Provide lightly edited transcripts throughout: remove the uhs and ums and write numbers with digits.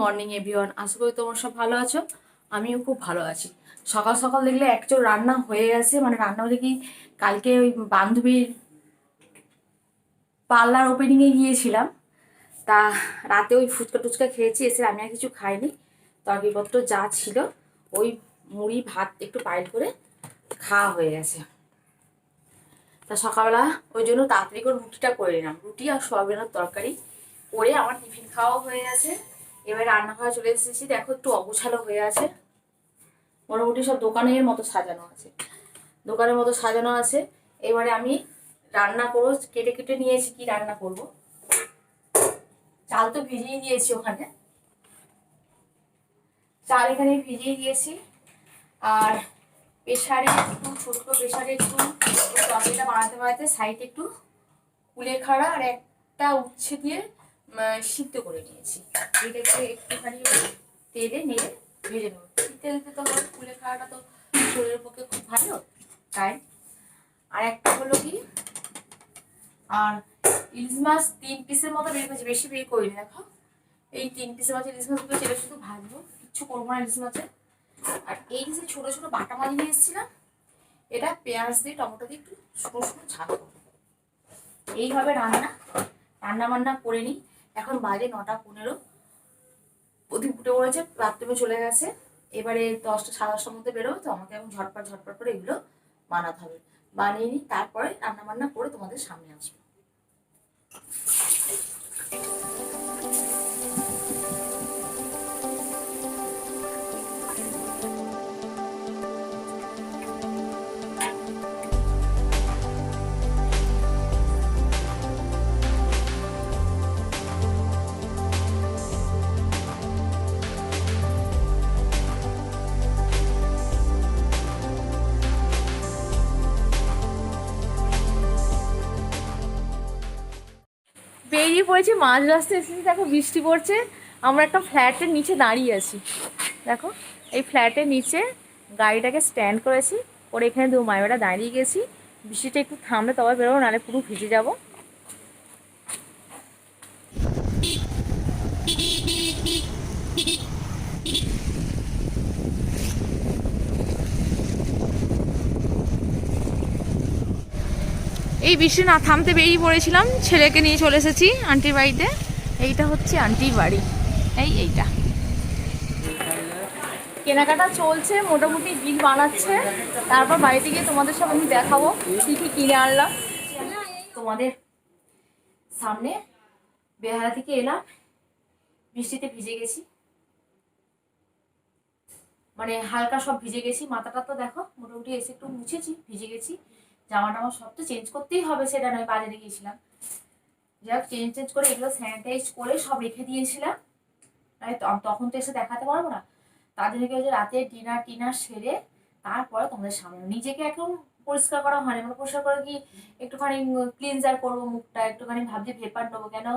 Morning everyone, আশা করি তোমরা সব ভালো আছো। আমিও খুব ভালো আছি। সকাল সকাল দেখলে একচুর রান্না হয়ে গেছে, মানে রান্না হলে কি, কালকে ওই বান্ধবীর পার্লার ওপেনিংয়ে গিয়েছিলাম। তা রাতে ওই ফুচকা টুচকা খেয়েছি, এসে আমি আর কিছু খাইনি। তরকারিপত্র যা ছিল ওই মুড়ি ভাত একটু পাইল করে খাওয়া হয়ে গেছে। তা সকালবেলা ওই জন্য তাড়াতাড়ি করে রুটিটা করে নিলাম, রুটি আর সয়াবিনের তরকারি করে আমার টিফিন খাওয়া হয়ে গেছে। এবার রান্নাঘরে চলে এসেছি, দেখো একটু অগোছালো হয়ে আছে, মোটামুটি সব দোকানের মতো সাজানো আছে, দোকানের মতো সাজানো আছে। এবারে আমি রান্না করবো, কেটে কেটে নিয়েছি কি রান্না করব। চাল তো ভিজিয়ে দিয়েছি, ওখানে চাল এখানে ভিজিয়ে দিয়েছি। আর প্রেশারে একটু ছোট্ট প্রেশারে একটু তরকারিটা বানাতে বানাতে সাইডে একটু কুলেখাড়া আর একটা উচ্ছে দিয়ে সিদ্ধ করে নিয়েছি। এটাকে একটুখানি তেলে নিয়ে ভেজে নেবো। শীতে দিতে তো কুলেখাড়াটা তো শরীরের পক্ষে খুব ভালো, তাই। আর একটা হলো কি, আর ইলিশ মাছ 3 পিসের মতো বের করেছি, বেশি বের করিনি। দেখো এই 3 পিসের মাছ ইলিশ মাছগুলো ছেলে শুধু ভাজবো, কিচ্ছু করবো না ইলিশ মাছে। আর এই যে ছোট ছোট বাটা মাছ নিয়ে এসেছিলাম, এটা পেঁয়াজ দিয়ে টমেটো দিয়ে একটু ছোটো ছোটো ঝাল করবো। এইভাবে রান্না বান্না করে নিই। এখন বাজে 9টা 15। প্রদীপ উঠে পড়েছে, বাথরুমে চলে গেছে। এবারে 10টা 10:30টার মধ্যে বেরোবে, তো আমাকে এখন ঝটপট ঝটপট করে এগুলো বানাতে হবে। বানিয়ে নিই, তারপরে রান্না বান্না করে তোমাদের সামনে আসবো। বেরিয়ে পড়েছি, মাঝ রাস্তায় এসেছি, দেখো বৃষ্টি পড়ছে। আমরা একটা ফ্ল্যাটের নিচে দাঁড়িয়ে আছি, দেখো এই ফ্ল্যাটের নিচে গাড়িটাকে স্ট্যান্ড করেছি, ওর এখানে দু মায়েরা দাঁড়িয়ে গেছি। বৃষ্টিটা একটু থামলে তবে বেরোবো, নাহলে পুরো ভিজে যাবো। এই বৃষ্টি না থামতে বেরিয়ে পড়েছিলাম, ছেলেকে নিয়ে চলে এসেছি আন্টির বাড়িতে। এইটা হচ্ছে আন্টির বাড়ি, এইটা কেনাকাটা চলছে, মোটামুটি বিল বানাচ্ছে। তারপর বাড়িতে গিয়ে তোমাদের সব আমি দেখাবো কি কি কিনে আনলাম। তোমাদের সামনে বেহালা থেকে এলাম, বৃষ্টিতে ভিজে গেছি, মানে হালকা সব ভিজে গেছি। মাথাটা তো দেখো মোটামুটি এসে একটু মুছেছি, ভিজে গেছি। জামা টামা সব তো চেঞ্জ করতেই হবে, সেটা নয়, বাজারে গিয়েছিলাম। যাই হোক, চেঞ্জ করে এগুলো স্যানিটাইজ করে সব রেখে দিয়েছিলাম, তখন তো এসে দেখাতে পারবো না। তাদের যে রাতে ডিনার সেরে তারপরে তোমাদের সামনে নিজেকে এখন পরিষ্কার করা হয়নি, মানে পরিষ্কার করে কি একটুখানি ক্লিনজার করবো মুখটা, একটুখানি ভাবছি ভেপার নেবো। কেন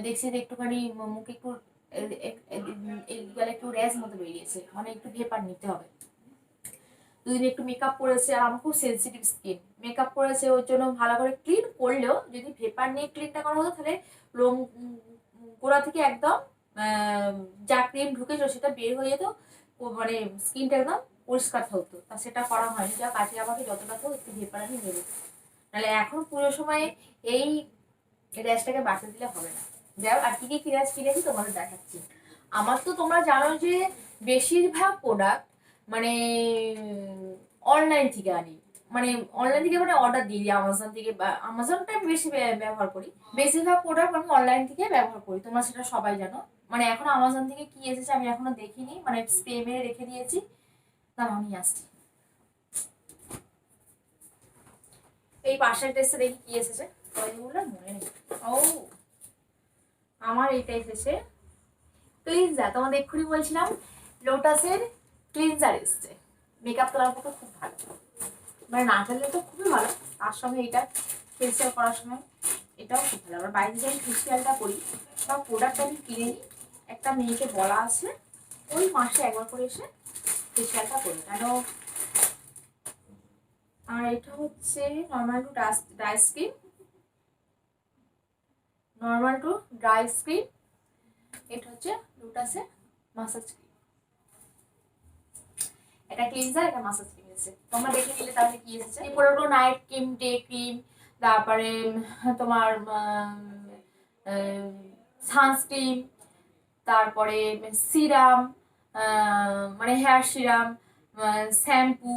দেখছি যে একটুখানি মুখে একটু একটু র্যাশ মতো বেরিয়েছে, মানে একটু ভেপার নিতে হবে। দুদিন একটু মেকআপ করেছে, আর আমার খুব সেন্সিটিভ স্কিন, মেকআপ করেছে ওর জন্য ভালো করে ক্লিন করলেও যদি ভেপার নিয়ে ক্লিনটা করা হতো, তাহলে লোম গোড়া থেকে একদম যা ক্রিম ঢুকেছিল সেটা বের হয়ে যেত, মানে স্কিনটা একদম পরিষ্কার হতো। তা সেটা করা হয়নি। যা কাছে আমাকে যতটা তো একটু ভেপার আমি নেবো, নাহলে এখন পুরো সময় এই র্যাশটাকে বাড়তে দিলে হবে না। যাই হোক, আর কি কি র্যাশ কিনেছি তোমাদের দেখাচ্ছি। আমার তো তোমরা জানো যে বেশিরভাগ প্রোডাক্ট মানে অনলাইন থেকে আনি, মানে অনলাইন থেকে মানে অর্ডার দিই আমাজন থেকে, বা আমাজনটা আমি বেশি ব্যবহার করি। বেশিরভাগ প্রোডাক্ট আমি অনলাইন থেকে ব্যবহার করি, তোমরা সেটা সবাই জানো। মানে এখন আমাজন থেকে কি এসেছে আমি এখনো দেখিনি, মানে স্প্রে মেরে রেখে দিয়েছি। তার আমি আসছি, এই পাশের ড্রেসে দেখি কি এসেছে, ওইগুলো মনে নেই। ও আমার এইটা এসেছে ক্লিনজার, তোমাদের এক্ষুনি বলছিলাম লোটাসের ক্লিনজার এসছে। মেকআপ তোলার পক্ষে খুব ভালো, মানে না চাইলে তো খুবই ভালো। তার সঙ্গে এটা ফেসিয়াল করার সময় এটাও খুব ভালো। আবার বাইরে যখন ফেসিয়ালটা করি বা প্রোডাক্ট আমি কিনে নিই, একটা মেয়েকে বলা আছে ওই মাসে একবার করে এসে ফেসিয়ালটা করি কেন। আর এটা হচ্ছে normal to dry skin, normal to dry skin. এটা হচ্ছে লোটাসের মাসাজ ক্রিম, এটা ক্লিনজার, এটা মাসাজ ক্রিম এসেছে, তোমরা দেখে নিলে তাহলে কি এসেছে। এরপরে হলো নাইট ক্রিম, ডে ক্রিম, তারপরে তোমার সানস্ক্রিন, তারপরে সিরাম, মানে হেয়ার সিরাম, শ্যাম্পু,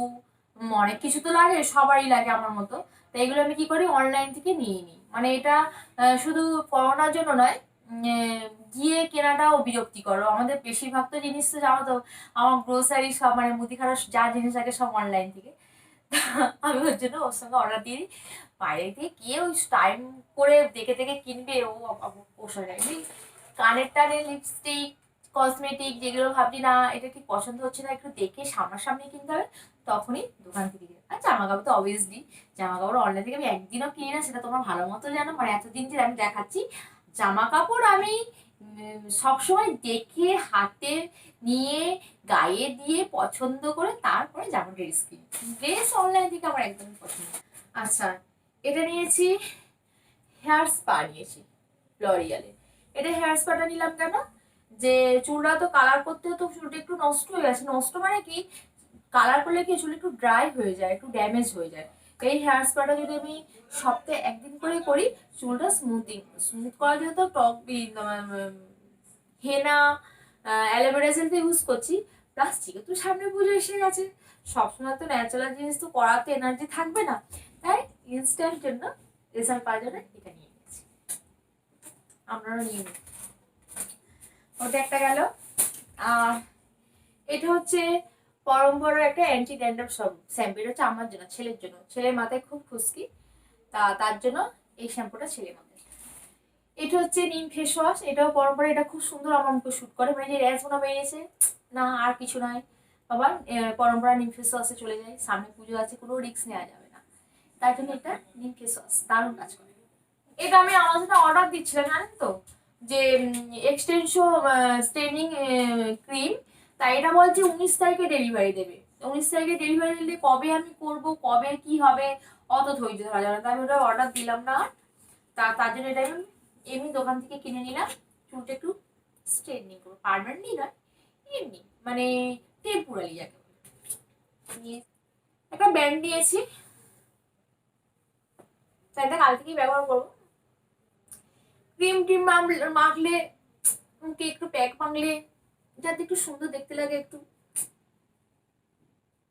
অনেক কিছু তো লাগে, সবারই লাগে আমার মতো। তো এগুলো আমি কি করি, অনলাইন থেকে নিয়ে নিই। মানে এটা শুধু করোনার জন্য নয়, গিয়ে কেনাটাও বিরক্তিকর। আমাদের বেশিরভাগ তো জিনিস তো জানো তো, আমার গ্রোসারি সব মানে মুদিখানার যা জিনিস লাগে সব অনলাইন থেকে। আমি ওর জন্য ওর সঙ্গে অর্ডার দিয়ে দিই। বাইরে থেকে গিয়ে ওই টাইম করে দেখে দেখে কিনবে, ও পোষায় যায়। কানের টানে লিপস্টিক, কসমেটিক যেগুলো ভাবছি না এটা ঠিক পছন্দ হচ্ছে না, একটু দেখে সামনাসামনি কিনতে হবে, তখনই দোকান থেকে কিনে। আর জামা কাপড় তো অবভিয়াসলি, জামা কাপড় অনলাইন থেকে আমি একদিনও কিনি না, সেটা তোমরা ভালো মতো জানো। মানে এতদিন যে আমি দেখাচ্ছি, জামা কাপড় আমি সবসময় দেখে হাতে নিয়ে গায়ে দিয়ে পছন্দ করে তারপরে জামা ড্রেস কিনি। ড্রেস অনলাইন থেকে আমার একদমই পছন্দ। আচ্ছা, এটা নিয়েছি, হেয়ার স্পা নিয়েছি লরিয়ালে। এটা হেয়ার স্পাটা নিলাম কেন, যে চুলটা তো কালার করতে হতো, চুলটা একটু নষ্ট হয়ে গেছে। নষ্ট মানে কি, কালার করলে কি চুল একটু ড্রাই হয়ে যায়, একটু ড্যামেজ হয়ে যায়। এই হেয়ার স্পাটা যদি আমি সপ্তাহে একদিন করে করি, চুলটা স্মুথ করার জন্য তো হেনা, অ্যালোভেরা জেল তো ইউজ করছি। প্লাস যেহেতু সামনে পুজো এসে গেছে, সবসময় তো ন্যাচারাল জিনিস তো করাতে এনার্জি থাকবে না, তাই ইনস্ট্যান্ট জন্য রেজাল্ট পাওয়ার জন্য এটা নিয়ে নিয়েছি। আপনারা নিয়ে নিন। ওটা একটা গেল। আর এটা হচ্ছে পরম্পরার একটা অ্যান্টি ড্যান্ড্রফ শ্যাম্পু। এটা হচ্ছে আমার জন্য, ছেলের জন্য। ছেলের মাথায় খুব খুশকি, তার জন্য এই শ্যাম্পুটা ছেলের মাথায়। এটা হচ্ছে নিম ফেস ওয়াশ, এটাও পরম্পরা। এটা খুব সুন্দর আমার মুখে শুট করে, মানে যে র্যাশ গুলো বেরিয়েছে না, আর কিছু নয় বাবা, পরম্পরা নিম ফেস ওয়াশে চলে যায়। সামনে পুজো আছে, কোনো রিস্ক নেওয়া যাবে না, তাই জন্য এটা নিম ফেস ওয়াশ দারুণ কাজ করে। এটা আমি আমাজনে অর্ডার দিচ্ছিলাম, জানেন তো, যে এক্সটেনশো স্টেনিং ক্রিম। তাই এটা বলছে 19 তারিখে ডেলিভারি দেবে। 19 তারিখে ডেলিভারি দিলে কবে আমি করব, কবে কি হবে, অত ধৈর্য ধরা যাবে না। তাই আমি ওটা অর্ডার দিলাম না। তার জন্য এটা আমি এমনি দোকান থেকে কিনে নিলাম। চুলটা একটু স্ট্রেটনিং করবো, পার্মানেন্টলি নয়, এমনি মানে টেম্পোরারি যাকে বলে। একটা ব্যান্ড নিয়েছি, এটা কাল থেকেই ব্যবহার করবো। ক্রিম টিম মাখলে, মুখে একটু প্যাক মাখলে যাতে একটু সুন্দর দেখতে লাগে, একটু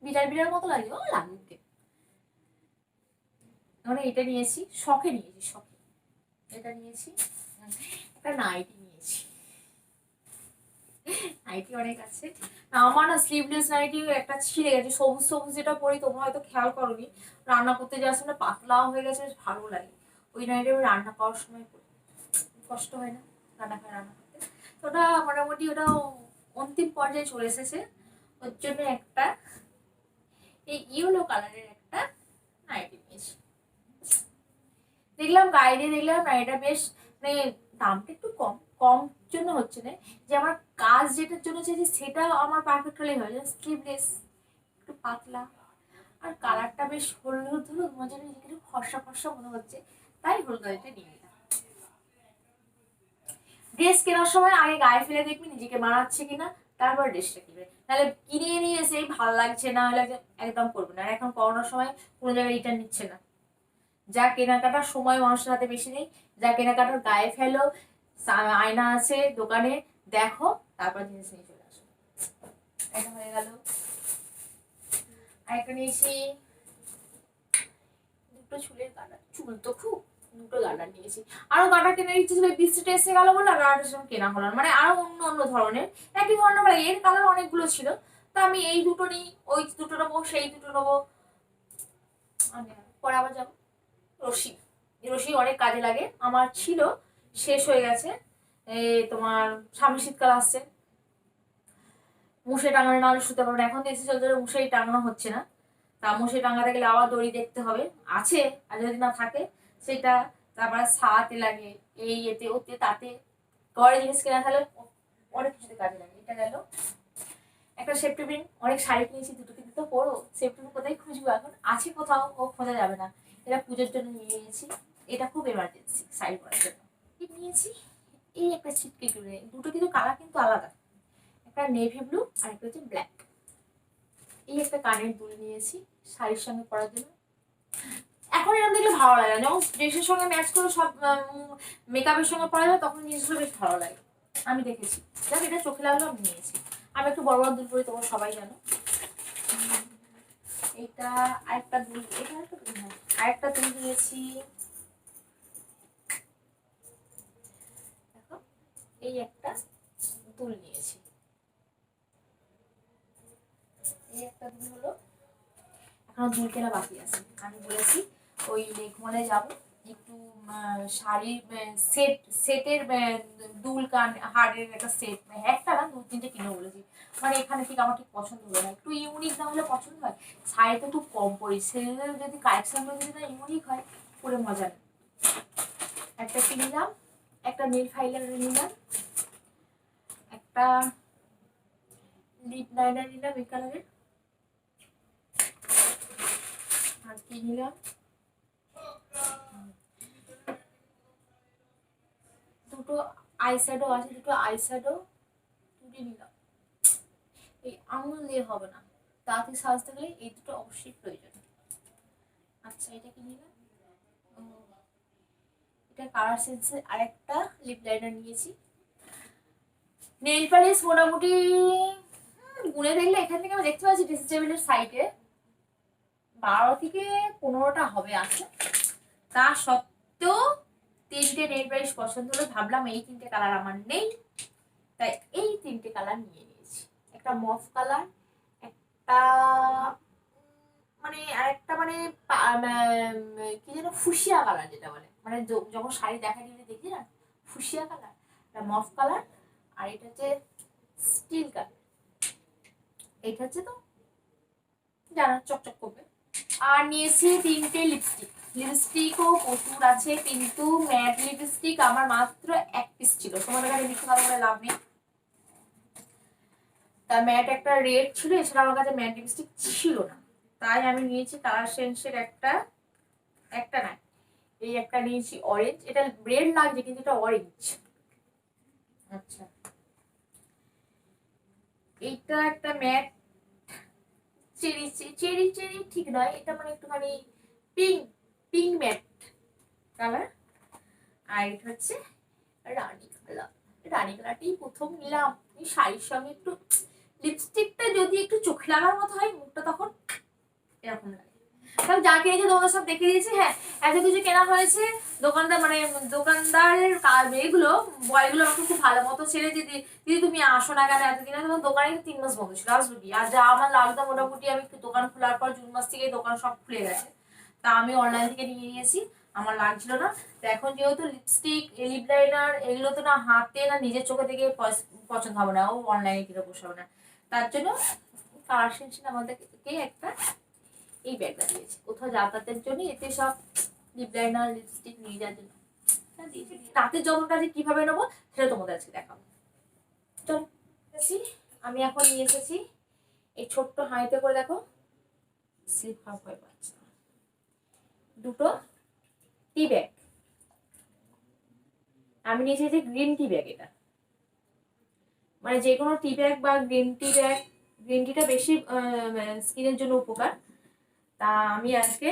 বিড়াল বিড়াল মতো লাগে, ও লাগুক। মানে এটা নিয়েছি, শখে নিয়েছি, শখে। এটা নিয়েছি। একটা নাইটি নিয়েছি, নাইটি অনেক আছে। আমার না স্লিভলেস নাইটি একটা ছিঁড়ে গেছে, সবুজ সবুজ, যেটা পরি তোমরা হয়তো খেয়াল করোনি। রান্না করতে যাওয়ার সময় পাতলা হয়ে গেছে, বেশ ভালো লাগে। ওই নাইটি আমি রান্না করার সময় পরি, কষ্ট হয় না রান্না করতে। তো ওটা মোটামুটি ওটা অন্তিম পর্যায়ে চলে এসেছে। ওর জন্য একটা এই ইয়েলো কালারের একটা নাইটি নিয়েছি। দেখলাম গায়ে দিয়ে দেখলাম নাইটিটা বেশ, মানে দামটা একটু কম কম জন্য হচ্ছে না, যে আমার কাজ যেটার জন্য চাইছি সেটা আমার পারফেক্ট হলেই হয়। স্লিভলেস, একটু পাতলা, আর কালারটা বেশ হলুদ হলুদ, মজা নিজেকে একটু ফর্সা ফর্সা মনে হচ্ছে, তাই হলুদ কালারটা নিয়ে নিলাম। ড্রেস কেনার সময় আগে গায়ে ফেলে দেখবি নিজেকে মানাচ্ছে কিনা, তারপর ড্রেসটা কিনবে। তাহলে কিনে নিয়ে এসে ভালো লাগছে না হলে একদম করবে না। আর এখন করোনার সময় কোনো জায়গায় রিটার্ন নিচ্ছে না। যা কেনাকাটার সময় মানুষের হাতে বেশি নেই, যা কেনাকাটার গায়ে ফেলো, আয়না আছে দোকানে, দেখো, তারপর জিনিস নিয়ে চলে আসো। এটা হয়ে গেল। আরেকটা নিয়েছি, দুটো চুলের গার্ডার। চুল তো খুব, দুটো গার্ডার নিয়েছি। আরো গার্ডার কেনার ইচ্ছে ছিল, বৃষ্টিটা এসে গেল বলে গার্ডার সেরকম কেনা হলো না। মানে আরো অন্য অন্য ধরনের, একই ধরনের, মানে এর কালার অনেকগুলো ছিল। তো আমি এই দুটো নিই, ওই দুটো নেবো, সেই দুটো নেবো, পরে আবার যাবো। রশি, রশি অনেক কাজে লাগে। আমার ছিল, শেষ হয়ে গেছে। এই তোমার সামনে শীতকাল আসছে, মুষে টাঙানো না হলে শুতে পারবো না। এখন তো এসি চলতে মুষেই টাঙানো হচ্ছে না। তা মুষে টাঙাতে গেলে আবার দড়ি দেখতে হবে, আছে, আর যদি না থাকে সেটা তারপরে সাথে লাগে, এই এতে ওতে তাতে। ঘরে জিনিস কেনা থাকলে অনেক কিছুতে কাজে লাগে। এটা গেল। একটা সেফটি পিন, অনেক শাড়ি কিনেছি, দুটো কিন্তু তো পরো, সেফটি পিন কোথায় খুঁজবো এখন, আছে কোথাও, ও খোঁজা যাবে না। এটা পুজোর জন্য নিয়ে নিয়েছি, এটা খুব এমার্জেন্সি শাড়ি পরার জন্য। নিয়েছি এই একটা ছিটকে তুলে, দুটো কিন্তু কালার কিন্তু আলাদা, একটা নেভি ব্লু আর একটা হচ্ছে ব্ল্যাক। এই একটা কানের দুল নিয়েছি শাড়ির সঙ্গে পরার জন্য। এখন এরকম দেখলে ভালো লাগে না, যখন ড্রেসের সঙ্গে ম্যাচ করে সব মেকআপের সঙ্গে পরা যায় তখন জিনিসগুলো বেশ ভালো লাগে, আমি দেখেছি। যাক এটা চোখে লাগলো আমি নিয়েছি। আমি একটু বড় বড় দুল পরি, তোমরা সবাই জানো। এটা আরেকটা দুল, এটা আরেকটা দুল নিয়েছি। দেখো এই একটা দুল নিয়েছি, এই একটা দুল হলো। এখন দুল কেনা বাকি আছে, আমি বলেছি ওই লেকমলে যাবো একটু শাড়ির সেটের দুল কান হারের একটা সেট, একটা না 2-3টে কিনে বলেছি। মানে এখানে ঠিক আমার ঠিক পছন্দ হলো না, একটু ইউনিক না হলে পছন্দ হয়। শাড়ি তো খুব কম পড়ি, সেগুলো যদি কালেকশনগুলো যদি না ইউনিক হয় পরে মজা নেই। একটা কিনলাম, একটা নীল ফাইলাইনার নিলাম, একটা লিপ লাইনার নিলাম এই কালারের, আর কি নিলাম দুটো আইশ্যাডো আছে, দুটো আইশ্যাডো তুলে নিলাম। এই আঙুল দিয়ে হবে না, তাড়াতাড়ি সাজতে গেলে এই দুটো অবশ্যই প্রয়োজন। আচ্ছা এটা কি নিলাম, এটা কালার সেন্সের আরেকটা লিপ লাইনার নিয়েছি। নেল পালিশ মোটামুটি গুনে দেখলে এখান থেকে আমি দেখতে পাচ্ছি ড্রেসিং টেবিলের সাইডে 12 থেকে 15টা হবে আছে। তা সত্ত্বেও 3টে নেল পালিশ পছন্দ হলো, ভাবলাম এই 3টে কালার আমার নেই, তাই এই 3টে কালার নিয়ে নিয়েছি। একটা মফ কালার, একটা মানে আরেকটা মানে কি যেন ফুসিয়া কালার যেটা বলে, মানে যখন শাড়ি দেখা দিলে দেখি না ফুসিয়া কালার, একটা মফ কালার, আর এটা হচ্ছে স্টিল কালার। এটা হচ্ছে তো জানা চকচক করবে। আর নিয়েছি 3টে লিপস্টিক, লিপস্টিকও প্রচুর আছে কিন্তু ম্যাট লিপস্টিক আমার মাত্র 1 পিস ছিল, তোমাদের কাছে লিখে ভালো করে লাভ নেই। তার ম্যাট একটা রেড ছিল, এছাড়া আমার কাছে ম্যাট লিপস্টিক ছিল না, তাই আমি নিয়েছি কালার সেন্সের একটা, একটা না এই একটা নিয়েছি অরেঞ্জ, এটা রেড লাগছে কিন্তু এটা অরেঞ্জ। আচ্ছা এইটা একটা ম্যাট চেরি চেরি চেরি ঠিক নয়, এটা মানে একটুখানি পিঙ্ক পিঙ্ক ম্যাট কালার। আর এটা হচ্ছে রানী কালার, রানী কালারটাই প্রথম নিলাম। এই শাড়ির সঙ্গে একটু লিপস্টিকটা যদি একটু চোখে লাগার মতো হয় মুখটা তখন এরকম লাগে। তবে যা কিনেছি তোমাদের সব দেখে দিয়েছি। হ্যাঁ এত কিছু কেনা হয়েছে, দোকানদার মানে দোকানদারের এগুলো বয়গুলো আমাকে খুব ভালো মতো ছেড়ে দিদি দিদি তুমি আসো না কেন এতদিন, তোমার দোকানে 3 মাস বন্ধ ছিল, আসবে কি। আর যা আমার লাগতো মোটামুটি আমি দোকান খোলার পর জুন মাস থেকে দোকান সব খুলে গেছে, তা আমি অনলাইন থেকে নিয়ে নিয়েছি, আমার লাগছিল না। তো এখন যেহেতু লিপস্টিক লিপ লাইনার এগুলো তো না হাতে না নিজের চোখে থেকে পছন্দ হবে না, ও অনলাইনে কিনে বসাবে না, তার জন্য কালার সেন্সিন আমাদেরকে একটা এই ব্যাগটা দিয়েছে কোথাও যাতায়াতের জন্য, এতে সব লিপ লাইনার লিপস্টিক নিয়ে যাওয়ার জন্য রাতের যত্নটা যে কিভাবে নেবো সেটা তোমাদের আজকে দেখাবো। চল আমি এখন নিয়ে এসেছি এই ছোট্ট হাঁড়িতে করে, দেখো স্লিপ হাফ হয়ে পাচ্ছে, দুটো টি ব্যাগ। আমি নিয়ে এসেছি গ্রিন টি ব্যাগ, এটা মানে যে কোনো টি ব্যাগ বা গ্রিন টি ব্যাগ, গ্রিন টিটা বেশি স্কিনের জন্য উপকার, তা আমি আজকে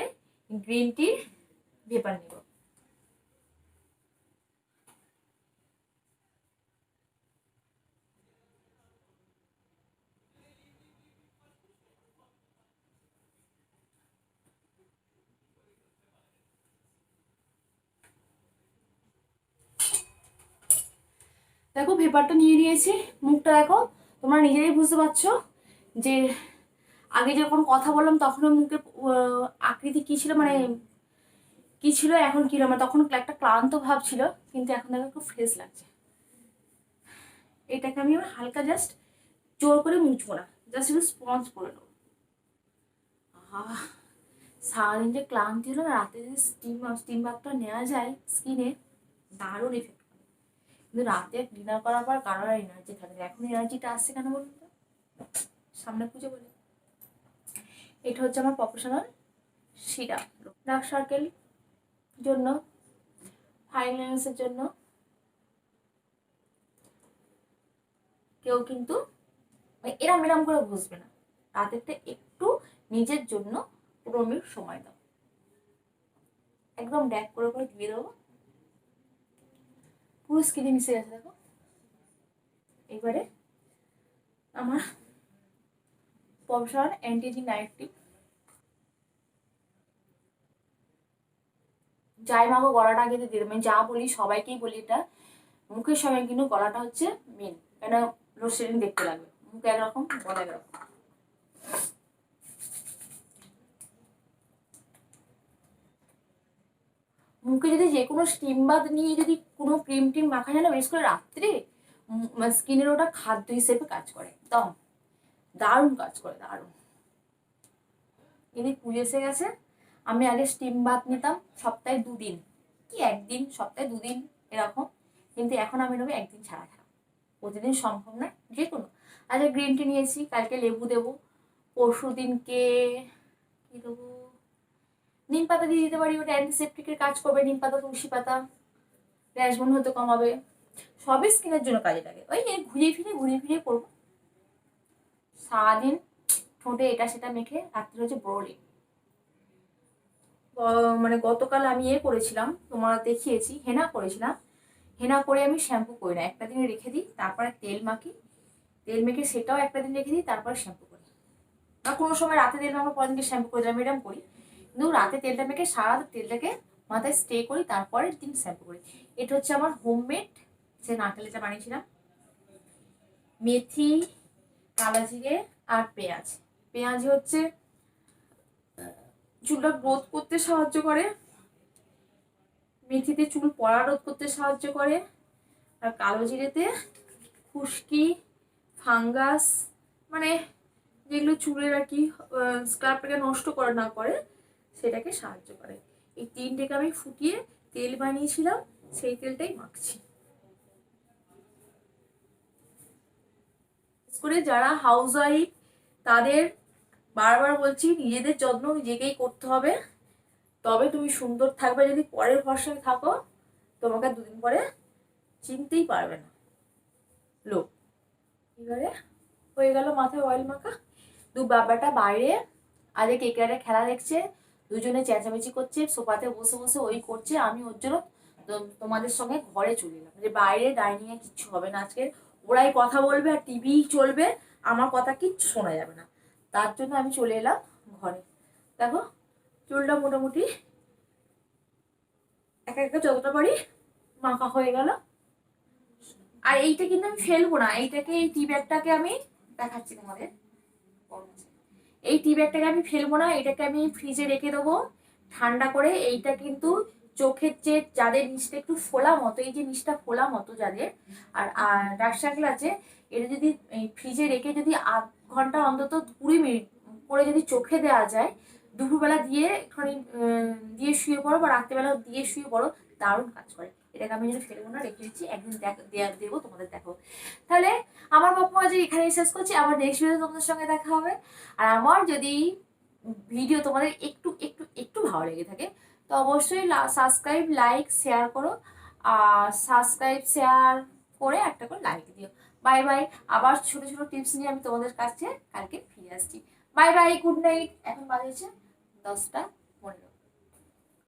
গ্রিন টি ভেপার নেব। দেখো ভেপারটা নিয়ে নিয়েছি, মুখটা দেখো তোমরা নিজেরাই বুঝতে পারছো যে আগে যখন কথা বললাম তখন মুখের আকৃতি কি ছিল, মানে কি ছিল এখন কি, মানে তখন একটা ক্লান্ত ভাব ছিল, কিন্তু এখন দেখো খুব ফ্রেশ লাগছে। এটাকে আমি আবার হালকা জাস্ট জোর করে মুছবো না, জাস্ট একটু স্পঞ্জ করে নেবো। সারাদিন যে ক্লান্তি হলো না, রাতে যদি স্টিম বাথটা নেওয়া যায় স্কিনে দারুণ এফেক্ট করে, কিন্তু রাতে ডিনার করার পর কারোর এনার্জি থাকে না। এখন এনার্জিটা আসছে কেন বলুন তো, সামনে পুজো বলে। এটা হচ্ছে আমার প্রফেশনাল সিরাম, ডার্ক সার্কেল জন্য, ফাইন লাইন্সের জন্য, কেউ কিন্তু এরম এরম করে ঘষবে না, রাতেরটা একটু নিজের জন্য 15 মিনিট সময় দাও। একদম ড্যাক করে করে ধুয়ে দেবো, পুরো স্কিনে মিশে গেছে দেখো। এবারে আমার পপসার অ্যান্টি এজিং নাইট ক্রিম। যাই মাগো গলাটা আগে দিয়ে দেবে, আমি যা বলি সবাইকেই বলি এটা, মুখের সঙ্গে কিন্তু গলাটা হচ্ছে মেন, কেন লোডশেডিং দেখতে লাগবে, মুখ একরকম গলা একরকম। মুখে যদি যে কোনো স্টিম বাথ নিয়ে যদি কোনো ক্রিম টিম মাখা যায় না, বিশেষ করে রাত্রে, স্কিনের ওটা খাদ্য হিসেবে কাজ করে, একদম দারুণ কাজ করে, দারুণ। এদিকে পুজো এসে গেছে, আমি আগে স্টিম বাথ নিতাম সপ্তাহে 2 দিন কি 1 দিন, সপ্তাহে 2 দিন এরকম, কিন্তু এখন আমি নেবো 1 দিন ছাড়া ছাড়া, প্রতিদিন সম্ভব না যে কোনো। আজকে গ্রিন টি নিয়েছি, কালকে লেবু দেবো, পরশু দিনকে কি দেবো, নিম পাতা দিয়ে দিতে পারি, ওটা অ্যান্টিসেপ্টিকের কাজ করবে, নিম পাতা তুলসী পাতা, র্যাশবন হতে কমাবে, সবই স্কিনের জন্য কাজে লাগে। ওই ঘুরিয়ে ফিরিয়ে করবো সারাদিন, ঠোঁটে এটা সেটা মেখে। রাত্রে হচ্ছে ব্রোলিং, মানে গতকাল আমি করেছিলাম, তোমার দেখিয়েছি, হেনা করেছিলাম। হেনা করে আমি শ্যাম্পু করি না, একটা দিন রেখে দিই, তারপরে তেল মাখি, তেল মেখে সেটাও একটা দিন রেখে দিই, তারপরে শ্যাম্পু করি। বা কোনো সময় রাতে তেল মাখা পরের দিনকে শ্যাম্পু করে দিলাম, এরকম করি। কিন্তু রাতে তেলটা মেখে সারা তেলটাকে মাথায় স্টে করি, তারপরের দিন শ্যাম্পু করি। এটা হচ্ছে আমার হোমমেড যে নারকেলটা বানিয়েছিলাম, মেথি, কালা জিরে আর পেঁয়াজ। পেঁয়াজ হচ্ছে চুলটা গ্রোথ করতে সাহায্য করে, মেথিতে চুল পড়া রোধ করতে সাহায্য করে, আর কালো জিরেতে খুশকি, ফাঙ্গাস, মানে যেগুলো চুলের আর কি স্কাল্পটাকে নষ্ট করে না করে সেটাকে সাহায্য করে। এই 3টেকে আমি ফুটিয়ে তেল বানিয়েছিলাম, সেই তেলটাই মাখছি। করে যারা হাউস ওয়াইফ তাদের বারবার বলছি, নিজেদের যত্ন নিজেকেই করতে হবে, তবে তুমি সুন্দর থাকবে। যদি পরের ভরসায় থাকো, তোমাকে 2 দিন পরে চিনতেই পারবে না লোক। এবারে হয়ে গেল মাথায় অয়েল মাখা। বাবাটা বাইরে আজকে কেকারে খেলা দেখছে, দুজনে চেঁচামেচি করছে, সোফাতে বসে বসে ওই করছে। আমি ওর জন্য তোমাদের সঙ্গে ঘরে চলে এলাম, যে বাইরে ডাইনিং এ কিচ্ছু হবে না আজকে, ওরাই কথা বলবে আর টিভি চলবে, আমার কথা কিচ্ছু শোনা যাবে না। তার জন্য আমি চলে এলাম ঘরে। দেখো চুলটা মোটামুটি একা একা যতটা পারি মাখা হয়ে গেল। আর এইটা কিন্তু আমি ফেলবো না, এইটাকে, এই টি ব্যাগটাকে আমি দেখাচ্ছি তোমাদের, এই টি ব্যাগটাকে আমি ফেলবো না, এটাকে আমি ফ্রিজে রেখে দেবো ঠান্ডা করে। এইটা কিন্তু চোখের যে যাদের নিচটা একটু ফোলা মতো, এই যে নিচটা ফোলা মতো যাদের আর ডার্ক সার্কেল আছে, এটা যদি ফ্রিজে রেখে যদি 8 ঘন্টা অন্তত 20 মিনিট করে যদি চোখে দেওয়া যায়, দুপুরবেলা দিয়ে এখানে দিয়ে শুয়ে পড়ো বা রাত্রিবেলা দিয়ে শুয়ে পড়ো, দারুণ কাজ করে। এটাকে আমি যদি ফেলবো না, রেখে দিচ্ছি, একদিন দেবো তোমাদের, দেখো। তাহলে আমার গল্প আজ এখানেই শেষ করছি, আবার নেক্সট ভিডিও তোমাদের সঙ্গে দেখা হবে। আর আমার যদি ভিডিও তোমাদের একটু একটু একটু ভালো লেগে থাকে, তো অবশ্যই সাবস্ক্রাইব, লাইক, শেয়ার করো। আর সাবস্ক্রাইব শেয়ার করে একটা করে লাইক দিও। Bye bye. আবার ছোট ছোট টিপস নিয়ে আমি তোমাদের কাছে কালকে ফিরে আসছি। Bye bye, good night. এখন বাজেছে 10টা।